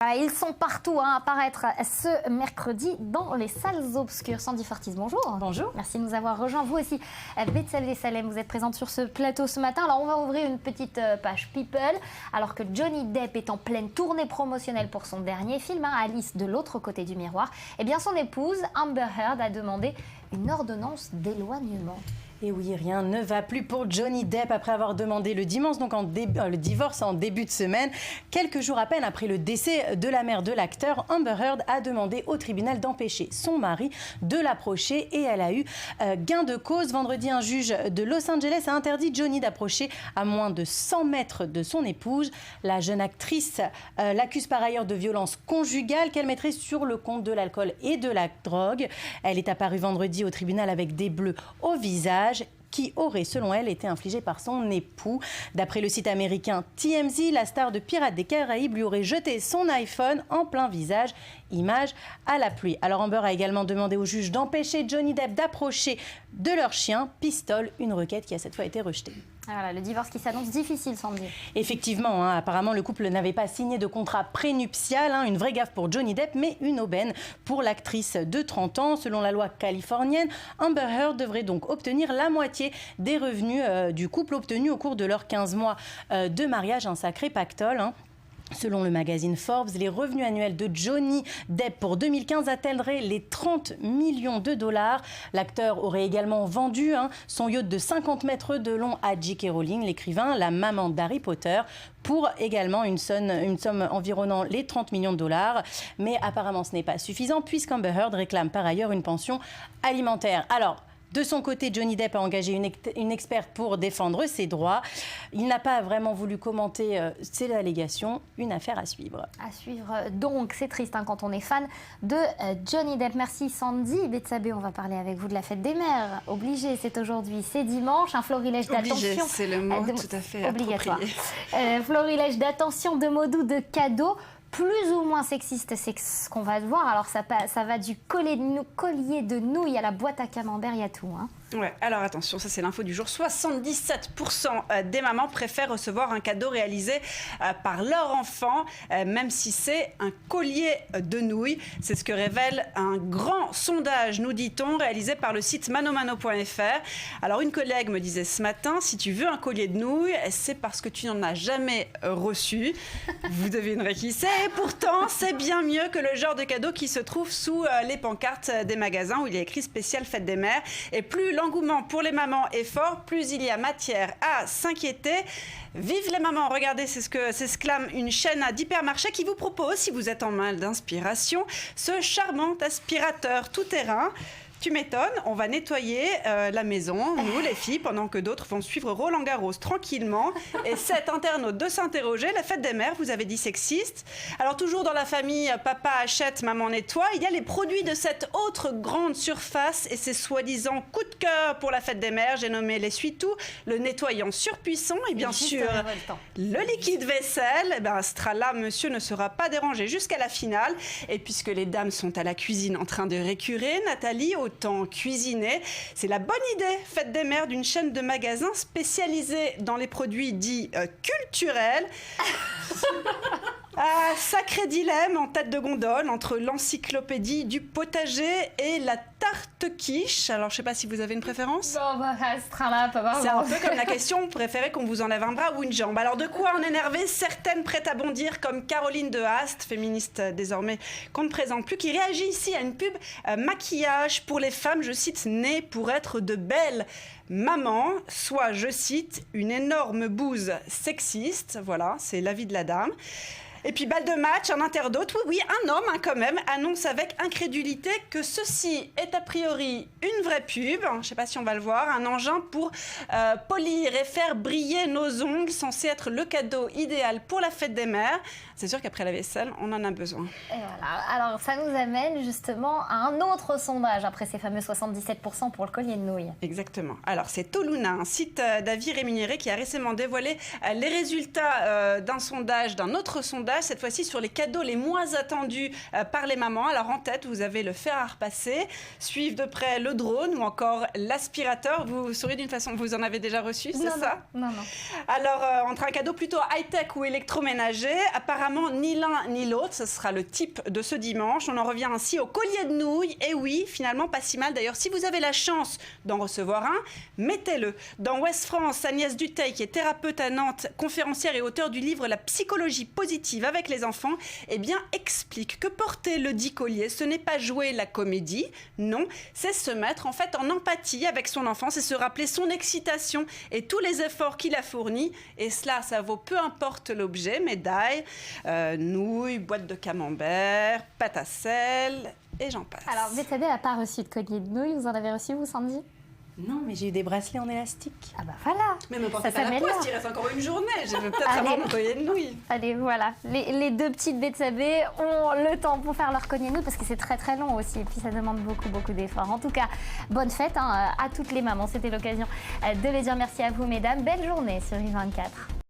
Ils sont partout à apparaître ce mercredi dans les salles obscures. Sandy Fortis, bonjour. Bonjour. Merci de nous avoir rejoints. Vous aussi, Betsabe Salem, vous êtes présente sur ce plateau ce matin. Alors, on va ouvrir une petite page People. Alors que Johnny Depp est en pleine tournée promotionnelle pour son dernier film, Alice de l'autre côté du miroir, eh bien son épouse, Amber Heard, a demandé une ordonnance d'éloignement. Et oui, rien ne va plus pour Johnny Depp après avoir demandé le divorce en début de semaine. Quelques jours à peine après le décès de la mère de l'acteur, Amber Heard a demandé au tribunal d'empêcher son mari de l'approcher et elle a eu gain de cause. Vendredi, un juge de Los Angeles a interdit Johnny d'approcher à moins de 100 mètres de son épouse. La jeune actrice l'accuse par ailleurs de violence conjugale qu'elle mettrait sur le compte de l'alcool et de la drogue. Elle est apparue vendredi au tribunal avec des bleus au visage qui aurait, selon elle, été infligé par son époux. D'après le site américain TMZ, la star de Pirates des Caraïbes lui aurait jeté son iPhone en plein visage, image à la pluie. Alors Amber a également demandé au juge d'empêcher Johnny Depp d'approcher de leur chien, Pistol, une requête qui a cette fois été rejetée. Voilà, le divorce qui s'annonce difficile, Sandy. Effectivement, apparemment le couple n'avait pas signé de contrat prénuptial, une vraie gaffe pour Johnny Depp, mais une aubaine pour l'actrice de 30 ans. Selon la loi californienne, Amber Heard devrait donc obtenir la moitié des revenus du couple obtenus au cours de leurs 15 mois de mariage, un sacré pactole. Selon le magazine Forbes, les revenus annuels de Johnny Depp pour 2015 atteindraient les 30 millions de dollars. L'acteur aurait également vendu son yacht de 50 mètres de long à J.K. Rowling, l'écrivain, la maman d'Harry Potter, pour également une somme environnant les 30 millions de dollars. Mais apparemment, ce n'est pas suffisant puisqu'Amber Heard réclame par ailleurs une pension alimentaire. Alors, de son côté, Johnny Depp a engagé une experte pour défendre ses droits. Il n'a pas vraiment voulu commenter ces allégations. Une affaire à suivre. À suivre donc, c'est triste quand on est fan de Johnny Depp. Merci Sandy. Betsabe, on va parler avec vous de la fête des mères. Obligé, c'est aujourd'hui, c'est dimanche. Un florilège d'attention. Obligé, c'est le mot tout à fait obligatoire. Florilège d'attention, de mots doux, de cadeaux. Plus ou moins sexiste, c'est ce qu'on va voir. Alors ça va du collier de nouilles à la boîte à camembert, il y a tout. Ouais, alors attention, ça c'est l'info du jour. 77% des mamans préfèrent recevoir un cadeau réalisé par leur enfant, même si c'est un collier de nouilles. C'est ce que révèle un grand sondage, nous dit-on, réalisé par le site manomano.fr. Alors une collègue me disait ce matin, si tu veux un collier de nouilles, c'est parce que tu n'en as jamais reçu. Vous devinerez qui c'est. Et pourtant, c'est bien mieux que le genre de cadeau qui se trouve sous les pancartes des magasins où il y a écrit spécial fête des mères. Et plus l'engouement pour les mamans est fort, plus il y a matière à s'inquiéter. Vive les mamans, regardez, c'est ce que s'exclame une chaîne d'hypermarchés qui vous propose, si vous êtes en mal d'inspiration, ce charmant aspirateur tout-terrain. Tu m'étonnes, on va nettoyer la maison, nous les filles, pendant que d'autres vont suivre Roland Garros tranquillement. Et cet internaute de s'interroger, la fête des mères, vous avez dit sexiste. Alors toujours dans la famille, papa achète, maman nettoie, il y a les produits de cette autre grande surface et ses soi-disant coup de cœur pour la fête des mères. J'ai nommé l'essuie-tout, le nettoyant surpuissant et bien sûr le liquide vaisselle. Eh ben, à ce là monsieur ne sera pas dérangé jusqu'à la finale. Et puisque les dames sont à la cuisine en train de récurer, Nathalie, autant cuisiner. C'est la bonne idée, fête des mères, d'une chaîne de magasins spécialisée dans les produits dits culturels. Sacré dilemme en tête de gondole entre l'encyclopédie du potager et la tarte quiche. Alors, je ne sais pas si vous avez une préférence. Non, c'est un peu comme la question, préférez qu'on vous enlève un bras ou une jambe. Alors, de quoi en énerver certaines prêtes à bondir, comme Caroline de Haast, féministe désormais qu'on ne présente plus, qui réagit ici à une pub maquillage pour les femmes, je cite, nées pour être de belles mamans, soit, je cite, une énorme bouse sexiste. Voilà, c'est l'avis de la dame. Et puis, balle de match, un internaute, oui, un homme quand même, annonce avec incrédulité que ceci est a priori une vraie pub, je ne sais pas si on va le voir, un engin pour polir et faire briller nos ongles, censé être le cadeau idéal pour la fête des mères. C'est sûr qu'après la vaisselle, on en a besoin. Et voilà, alors ça nous amène justement à un autre sondage, après ces fameux 77% pour le collier de nouilles. Exactement. Alors, c'est Toluna, un site d'avis rémunéré qui a récemment dévoilé les résultats d'un autre sondage, cette fois-ci sur les cadeaux les moins attendus par les mamans. Alors en tête, vous avez le fer à repasser, suivent de près le drone ou encore l'aspirateur. Vous souriez d'une façon, vous en avez déjà reçu, c'est ça ? Non. Alors, entre un cadeau plutôt high-tech ou électroménager, apparemment maman, ni l'un ni l'autre. Ce sera le type de ce dimanche. On en revient ainsi au collier de nouilles. Et oui, finalement, pas si mal. D'ailleurs, si vous avez la chance d'en recevoir un, mettez-le. Dans Ouest France, Agnès Dutheil, qui est thérapeute à Nantes, conférencière et auteure du livre La psychologie positive avec les enfants, eh bien, explique que porter le dit collier, ce n'est pas jouer la comédie. Non, c'est se mettre en fait en empathie avec son enfant, c'est se rappeler son excitation et tous les efforts qu'il a fournis. Et cela, ça vaut peu importe l'objet, médaille, nouilles, boîte de camembert, pâte à sel et j'en passe. Alors, Bethsabée n'a pas reçu de collier de nouilles. Vous en avez reçu, vous, Sandy? Non, mais j'ai eu des bracelets en élastique. Ah bah voilà. Mais me portez pas la s'améliore. poste, il reste encore une journée. Je vais peut-être avoir mon collier de nouilles. Allez, voilà. Les deux petites Bethsabée ont le temps pour faire leur collier de nouilles parce que c'est très très long aussi. Et puis ça demande beaucoup d'efforts. En tout cas, bonne fête à toutes les mamans. C'était l'occasion de les dire merci à vous, mesdames. Belle journée sur U24.